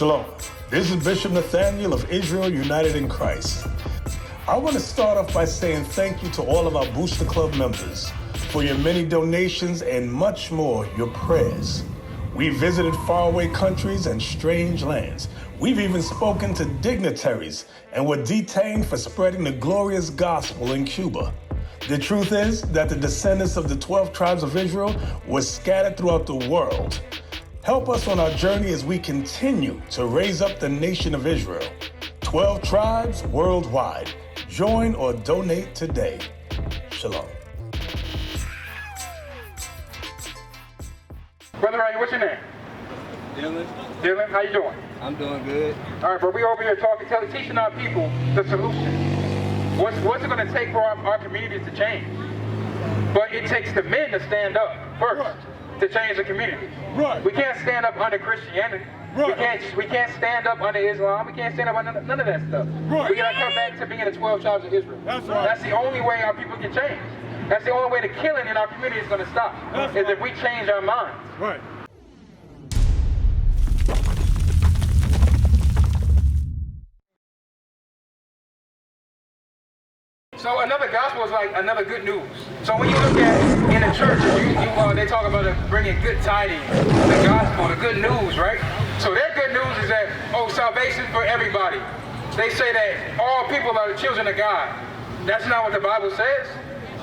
Shalom. This is Bishop Nathaniel of Israel United in Christ. I want to start off by saying thank you to all of our Booster Club members for your many donations and much more, your prayers. We visited faraway countries and strange lands. We've even spoken to dignitaries and were detained for spreading the glorious gospel in Cuba. The truth is that the descendants of the 12 tribes of Israel were scattered throughout the world. Help us on our journey as we continue to raise up the nation of Israel. 12 tribes worldwide. Join or donate today. Shalom. Brother Ryan, what's your name? Dylan. Dylan, how you doing? I'm doing good. All right, but we over here teaching our people the solution. What's it going to take for our communities to change? But it takes the men to stand up first to change the community. Right. We can't stand up under Christianity. Right. We can't stand up under Islam. We can't stand up under none of that stuff. Right. We gotta come back to being the 12 tribes of Israel. That's right. That's the only way our people can change. That's the only way the killing in our community is gonna stop. That's is right. if we change our minds. Right. So another gospel is like another good news. So when you look at in the church, they talk about bringing good tidings, the gospel, the good news, right? So their good news is that, salvation for everybody. They say that all people are the children of God. That's not what the Bible says.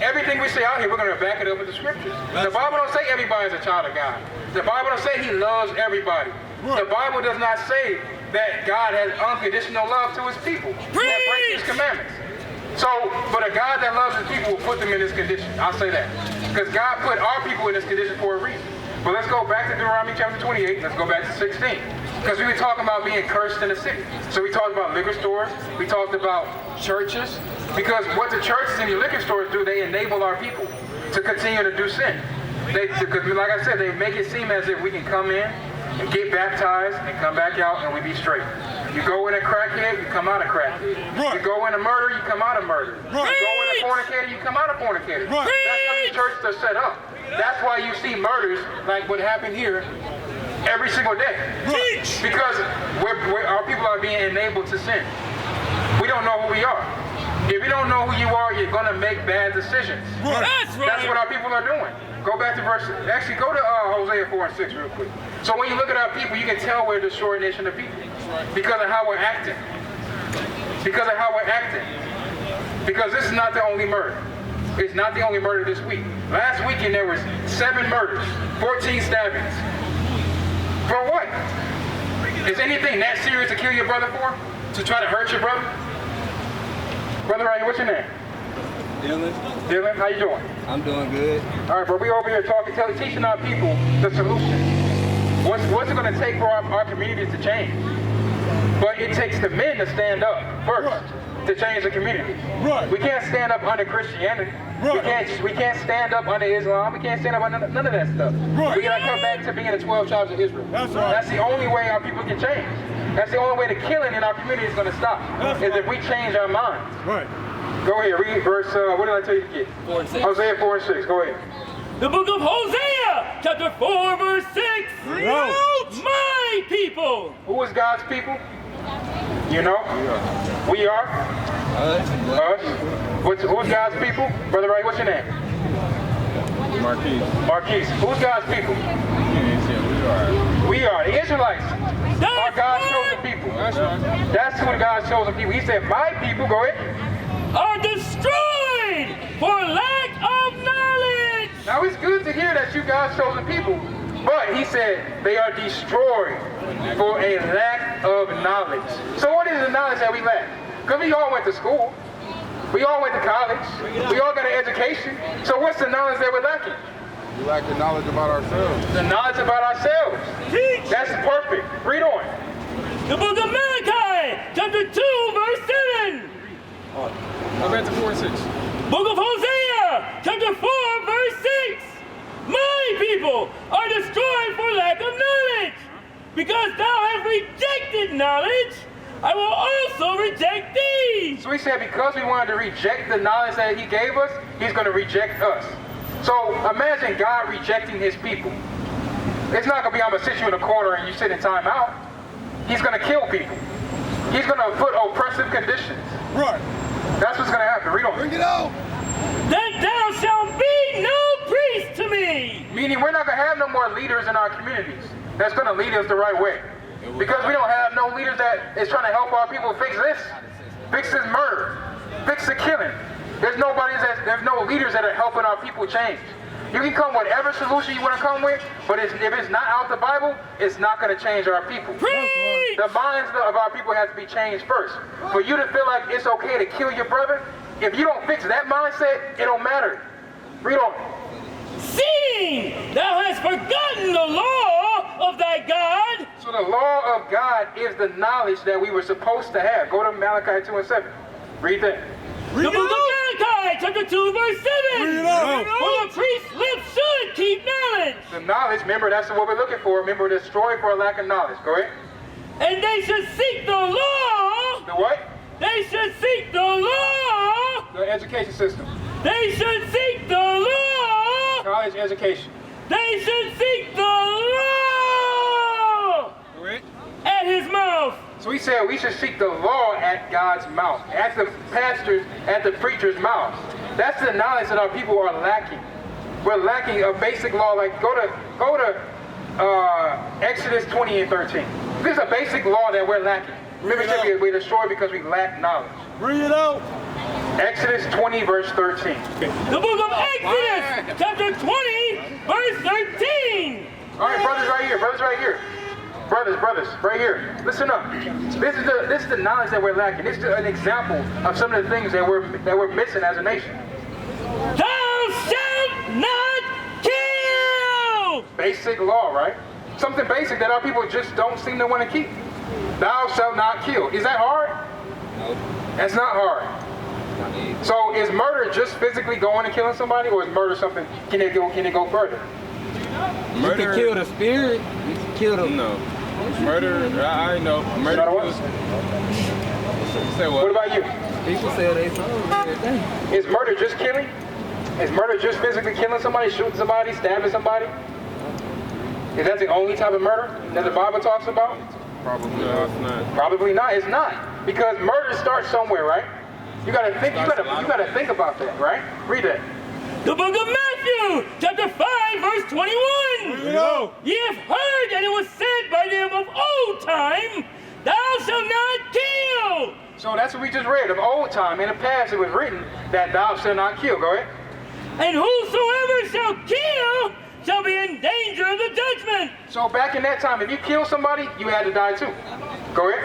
Everything we say out here, we're going to back it up with the scriptures. The Bible don't say everybody's a child of God. The Bible don't say he loves everybody. The Bible does not say that God has unconditional love to his people. That break his commandments. So, but a God that loves his people will put them in this condition. I'll say that. Because God put our people in this condition for a reason. But let's go back to Deuteronomy chapter 28. Let's go back to 16. Because we were talking about being cursed in the city. So we talked about liquor stores. We talked about churches. Because what the churches and the liquor stores do, they enable our people to continue to do sin. Because like I said, they make it seem as if we can come in and get baptized and come back out and we be straight. You go in a crackhead, you come out a crackhead. Right. You go in a murder, you come out a murder. Right. You go in a fornicator, you come out a fornicator. Right. That's how these churches are set up. That's why you see murders like what happened here every single day. Right. Because our people are being enabled to sin. We don't know who we are. If you don't know who you are, you're going to make bad decisions. Right. That's what our people are doing. Go back to go to Hosea 4 and 6 real quick. So when you look at our people, you can tell we're a destroyed nation of people. Because of how we're acting. Because of how we're acting. Because this is not the only murder. It's not the only murder this week. Last weekend there was 7 murders, 14 stabbings. For what? Is anything that serious to kill your brother for? To try to hurt your brother? Brother Ryan, what's your name? Dylan. Dylan, how you doing? I'm doing good. All right, but we over here teaching our people the solution. What's it going to take for our communities to change? But it takes the men to stand up first to change the community. Right. We can't stand up under Christianity. Right. We can't stand up under Islam. We can't stand up under none of that stuff. Right. We gotta come back to being the 12 tribes of Israel. That's right. That's the only way our people can change. That's the only way the killing in our community is going to stop. That's is right. if we change our minds. Right. Go ahead, read verse, what did I tell you to get? 4 and 6. Hosea 4 and 6, go ahead. The book of Hosea, chapter 4, verse 6. My people. Who is God's people? You know? We are. Us. Who's God's people? Brother Ray, what's your name? Marquise. Who's God's people? We are. The Israelites are God's chosen people. That's who God's chosen people. He said, my people, go ahead. Are destroyed for lack of knowledge. Now it's good to hear that you God's chosen people, but he said they are destroyed for a lack of knowledge. So what is the knowledge that we lack? Because we all went to school. We all went to college. We all got an education. So what's the knowledge that we're lacking? We lack the knowledge about ourselves. The knowledge about ourselves. Teach. That's perfect. Read on. The book of Malachi, chapter 2, verse 7. Go back to 4 and 6. Book of Hosea, chapter 4, verse 6. My people are destroyed for lack of knowledge. Because thou hast rejected knowledge, I will also reject thee. So he said because we wanted to reject the knowledge that he gave us, he's going to reject us. So imagine God rejecting his people. It's not going to be, I'm going to sit you in a corner and you sit in time out. He's going to kill people. He's going to put oppressive conditions. Right. That's what's going to happen. Read on. Bring it out. That thou shalt be no priest to me. Meaning we're not going to have no more leaders in our communities that's going to lead us the right way. Because we don't have no leaders that is trying to help our people fix this murder, fix the killing. There's no leaders that are helping our people change. You can come with whatever solution you want to come with, but if it's not out the Bible, it's not going to change our people. Preach! The minds of our people have to be changed first. For you to feel like it's okay to kill your brother, if you don't fix that mindset, it don't matter. Read on. Seeing thou hast forgotten the law of thy God. So the law of God is the knowledge that we were supposed to have. Go to Malachi 2 and 7. Read that. The book of Malachi, chapter 2, verse 7. For the priest's lips should keep knowledge. The knowledge, remember, that's what we're looking for. Remember, destroy for a lack of knowledge. Go ahead. And they should seek the law. The what? They should seek the law. The education system. They should seek the law. College education. They should seek the law. Correct. At his mouth. So he said we should seek the law at God's mouth, at the pastors, at the preacher's mouth. That's the knowledge that our people are lacking. We're lacking a basic law. Like go to Exodus 20 and 13. This is a basic law that we're lacking. Remember, we're destroyed because we lack knowledge. Bring it out. Exodus 20 verse 13. The book of Exodus, chapter 20, verse 13. All right, brothers, right here. Brothers, right here. Brothers, right here. Listen up. This is the knowledge that we're lacking. This is an example of some of the things that we're missing as a nation. Thou shalt not kill. Basic law, right? Something basic that our people just don't seem to want to keep. Thou shalt not kill. Is that hard? No. That's not hard. So is murder just physically going and killing somebody, or is murder something? Can it go further? You can kill the spirit. You can kill the... No. Murder, I know. Murder kills... Say what? What about you? People say they soul everything. Is murder just killing? Is murder just physically killing somebody, shooting somebody, stabbing somebody? Is that the only type of murder that the Bible talks about? Probably not. It's not. Probably not. It's not, because murder starts somewhere, right? You gotta think. You gotta think about that, right? Read that. The book of Matthew, chapter 5, verse 21. Ye have heard that it was said by them of old time, thou shalt not kill. So that's what we just read. Of old time, in the past, it was written that thou shalt not kill. Go ahead. And whosoever shall kill shall be in danger of the judgment. So back in that time, if you kill somebody, you had to die too. Go ahead.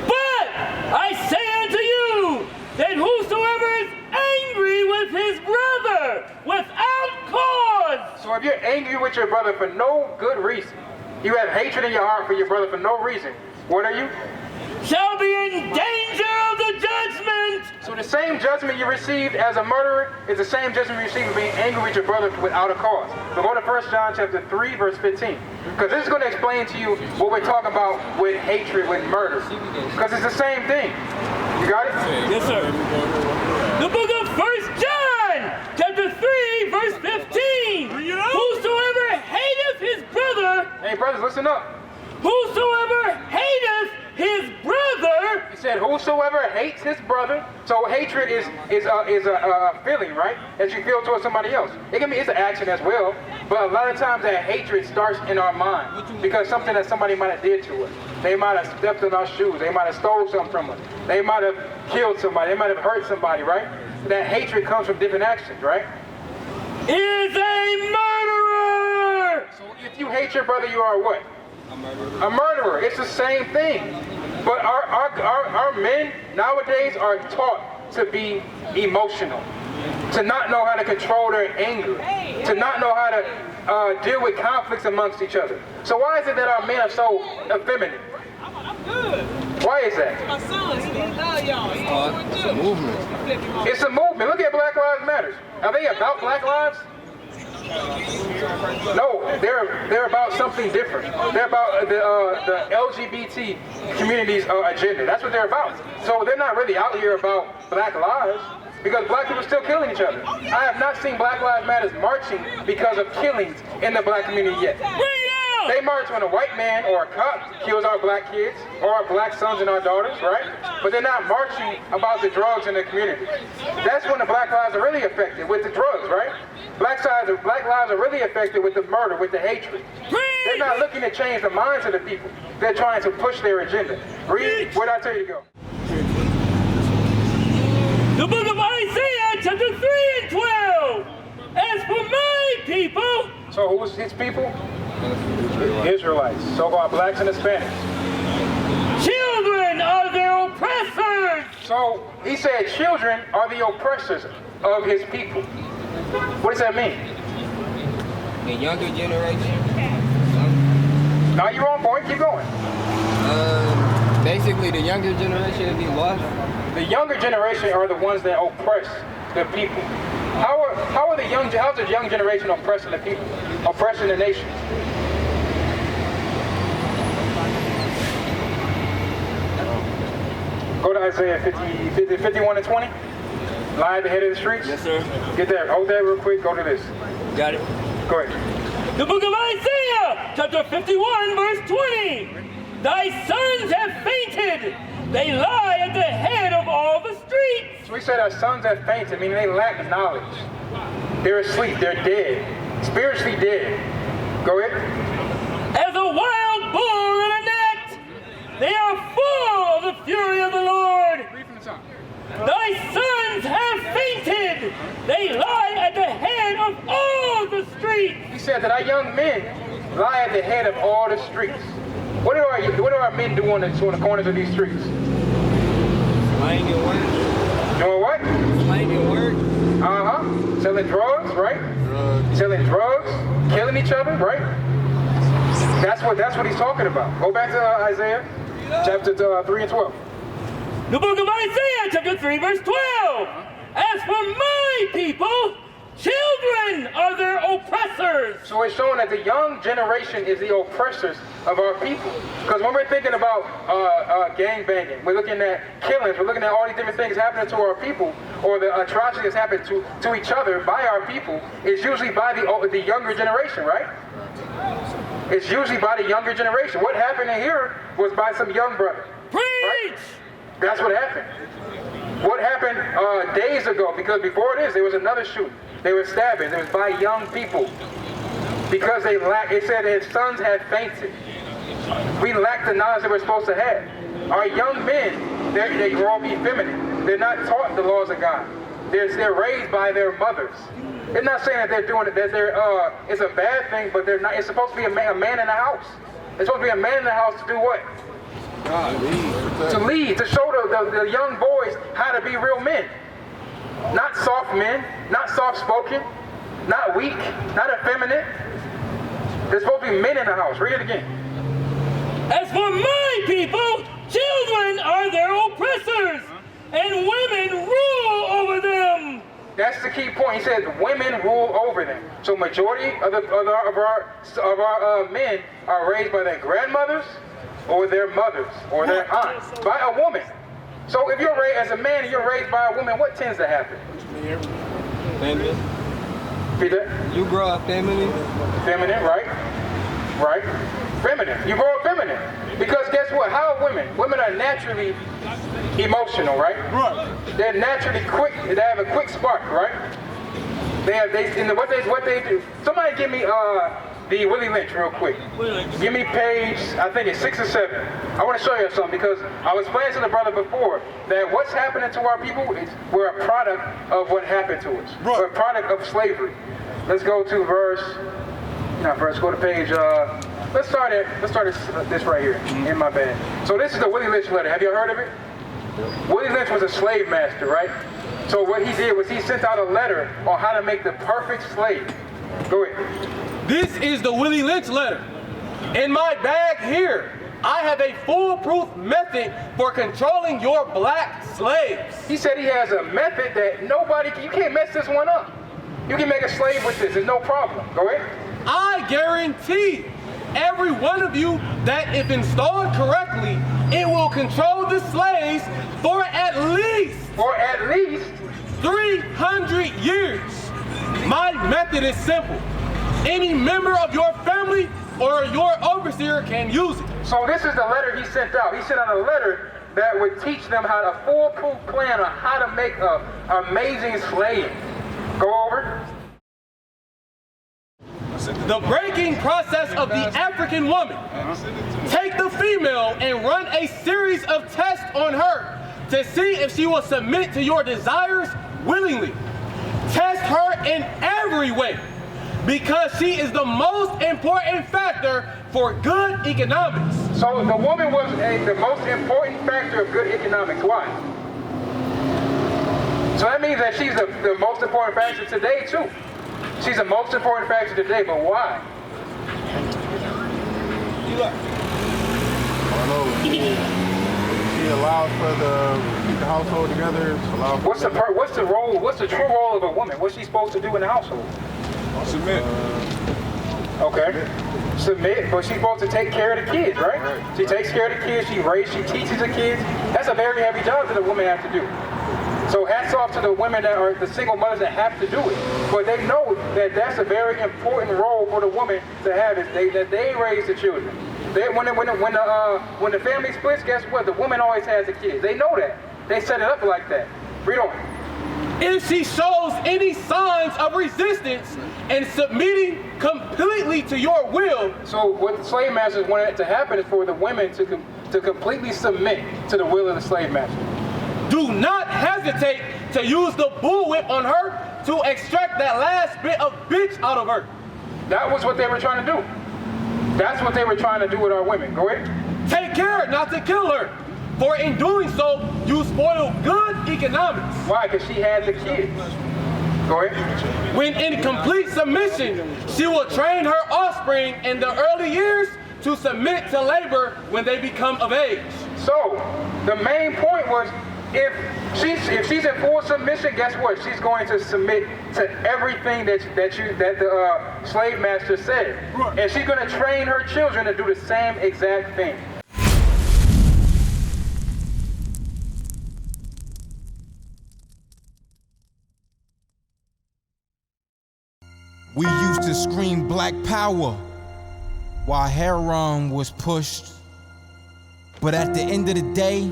But I say unto you, that whosoever is angry with his brother without cause. So if you're angry with your brother for no good reason, you have hatred in your heart for your brother for no reason, what are you? Shall be in danger of the judgment. So the same judgment you received as a murderer is the same judgment you received for being angry with your brother without a cause. So go to 1 John chapter 3, verse 15. Because this is going to explain to you what we're talking about with hatred, with murder. Because it's the same thing. You got it? Yes, sir. The book of 1 John, chapter 3, verse 15. Whosoever hateth his brother. Hey, brothers, listen up. Whosoever hateth his brother. He said, whosoever hates his brother. So hatred is a feeling, right? That you feel towards somebody else. It's an action as well. But a lot of times that hatred starts in our mind because something that somebody might have did to us. They might have stepped in our shoes. They might have stole something from us. They might have killed somebody. They might have hurt somebody, right? That hatred comes from different actions, right? Is a murderer. So if you hate your brother, you are what? A murderer. It's the same thing. But our men nowadays are taught to be emotional, to not know how to control their anger, to not know how to deal with conflicts amongst each other. So why is it that our men are so effeminate? Why is that? My sons, he love y'all. He It's a movement. It's a movement. Look at Black Lives Matter. Are they about Black lives? No, they're about something different. They're about the LGBT community's agenda. That's what they're about. So they're not really out here about Black lives because Black people are still killing each other. I have not seen Black Lives Matter marching because of killings in the Black community yet. Bring it They march when a white man or a cop kills our black kids or our black sons and our daughters, right? But they're not marching about the drugs in the community. That's when the black lives are really affected, with the drugs, right? Black lives are really affected with the murder, with the hatred. They're not looking to change the minds of the people. They're trying to push their agenda. Read what I tell you to go. The book of Isaiah, chapter 3 and 12. As for my people. So who's his people? Israelites. So-called blacks and Hispanics. Children are their oppressors. So he said children are the oppressors of his people. What does that mean? The younger generation. Now you're on point, keep going. Basically the younger generation will be lost. The younger generation are the ones that oppress the people. How's the young generation oppressing the people, oppressing the nation? Go to Isaiah 51 and 20. Lie at the head of the streets. Yes, sir. Get there. Hold that real quick. Go to this. Got it. Go ahead. The book of Isaiah, chapter 51, verse 20. Thy sons have fainted. They lie at the head of all the streets. So we said our sons have fainted, meaning they lack knowledge. They're asleep. They're dead. Spiritually dead. Go ahead. As a wild bull in a net, they are full of the fury of the Lord. Read from the top. Thy sons have fainted. They lie at the head of all the streets. He said that our young men lie at the head of all the streets. What do our men do on the corners of these streets? Slang and work. Doing what? Slang and work. Selling drugs, right? Selling drugs, killing each other, right? That's what he's talking about. Go back to Isaiah, chapter 3 and 12. The book of Isaiah, chapter 3, verse 12. As for my people, children are their oppressors. So it's showing that the young generation is the oppressors of our people. Because when we're thinking about gang banging, we're looking at killings, we're looking at all these different things happening to our people, or the atrocities happening to each other by our people, it's usually by the younger generation, right? It's usually by the younger generation. What happened in here was by some young brother. Preach! Right? That's what happened. What happened days ago, because before this, there was another shooting. They were stabbing. It was by young people. Because they lacked, it said his sons had fainted. We lack the knowledge that we're supposed to have. Our young men, they grow up effeminate. They're not taught the laws of God. They're raised by their mothers. It's not saying that they're doing it, that it's a bad thing, but they're not. It's supposed to be a man in the house. It's supposed to be a man in the house to do what? To lead, to show the young boys how to be real men. Not soft men, not soft-spoken, not weak, not effeminate. There's supposed to be men in the house. Read it again. As for my people, children are their oppressors, and women rule over them. That's the key point. He says women rule over them. So majority of our men are raised by their grandmothers, or their mothers, or their aunts, by a woman. So if you're raised as a man and you're raised by a woman, what tends to happen? Feminine. Read that. You grow up feminine. Feminine, right? Right? Feminine. You grow up feminine. Because guess what? How are women? Women are naturally emotional, right? Right. They're naturally quick. They have a quick spark, right? What they do. Somebody give me the Willie Lynch real quick. Give me page, I think it's 6 or 7. I want to show you something because I was explaining to the brother before that what's happening to our people is we're a product of what happened to us. Right. We're a product of slavery. Let's go to go to page, let's start this right here, in my bag. So this is the Willie Lynch letter. Have you heard of it? Willie Lynch was a slave master, right? So what he did was he sent out a letter on how to make the perfect slave. Go ahead. This is the Willie Lynch letter. In my bag here, I have a foolproof method for controlling your black slaves. He said he has a method that you can't mess this one up. You can make a slave with this, there's no problem. Go ahead. I guarantee every one of you that if installed correctly, it will control the slaves for at least 300 years. My method is simple. Any member of your family or your overseer can use it. So this is the letter he sent out. He sent out a letter that would teach them how a foolproof plan on how to make an amazing slave. Go over. The breaking process of the African woman. Take the female and run a series of tests on her to see if she will submit to your desires willingly. Test her in every way, because she is the most important factor for good economics. So the woman was the most important factor of good economics. Why? So that means that she's the most important factor today too. She's the most important factor today, but why? She allows for the keep the household together. What's the true role of a woman? What's she supposed to do in the household? Submit. Okay. Submit, but she's supposed to take care of the kids, right? She takes care of the kids, she teaches the kids. That's a very heavy job that a woman has to do. So hats off to the women that are the single mothers that have to do it. But they know that that's a very important role for the woman to have, is that they raise the children. When the family splits, guess what? The woman always has the kids. They know that. They set it up like that. Read on. If she shows any signs of resistance and submitting completely to your will. So what the slave masters wanted to happen is for the women to completely submit to the will of the slave master. Do not hesitate to use the bullwhip on her to extract that last bit of bitch out of her. That was what they were trying to do. That's what they were trying to do with our women. Go ahead. Take care not to kill her, for in doing so, you spoil good economics. Why? Because she had the kids. Go ahead. When in complete submission, she will train her offspring in the early years to submit to labor when they become of age. So, the main point was, if she's in full submission, guess what? She's going to submit to everything that the slave master said. Right. And she's going to train her children to do the same exact thing. We used to scream black power while heroin was pushed. But at the end of the day,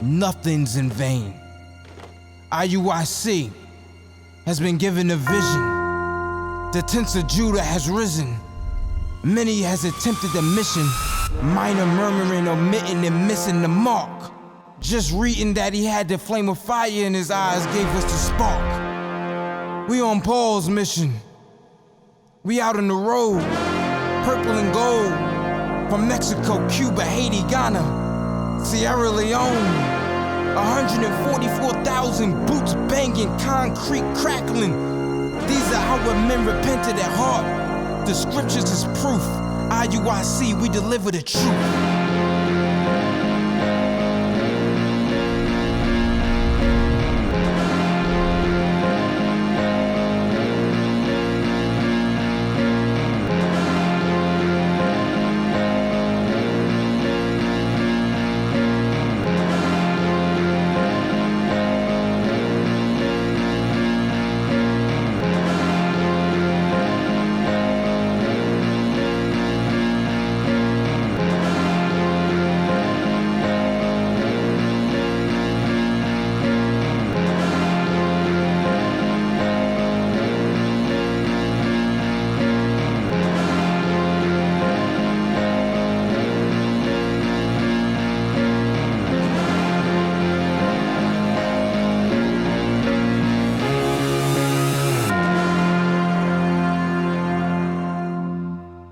nothing's in vain. IUIC has been given a vision. The tents of Judah has risen. Many has attempted the mission. Minor murmuring, omitting, and missing the mark. Just reading that he had the flame of fire in his eyes gave us the spark. We on Paul's mission. We out on the road, purple and gold. From Mexico, Cuba, Haiti, Ghana, Sierra Leone. 144,000 boots banging, concrete crackling. These are how men repented at heart. The scriptures is proof. IUIC, we deliver the truth.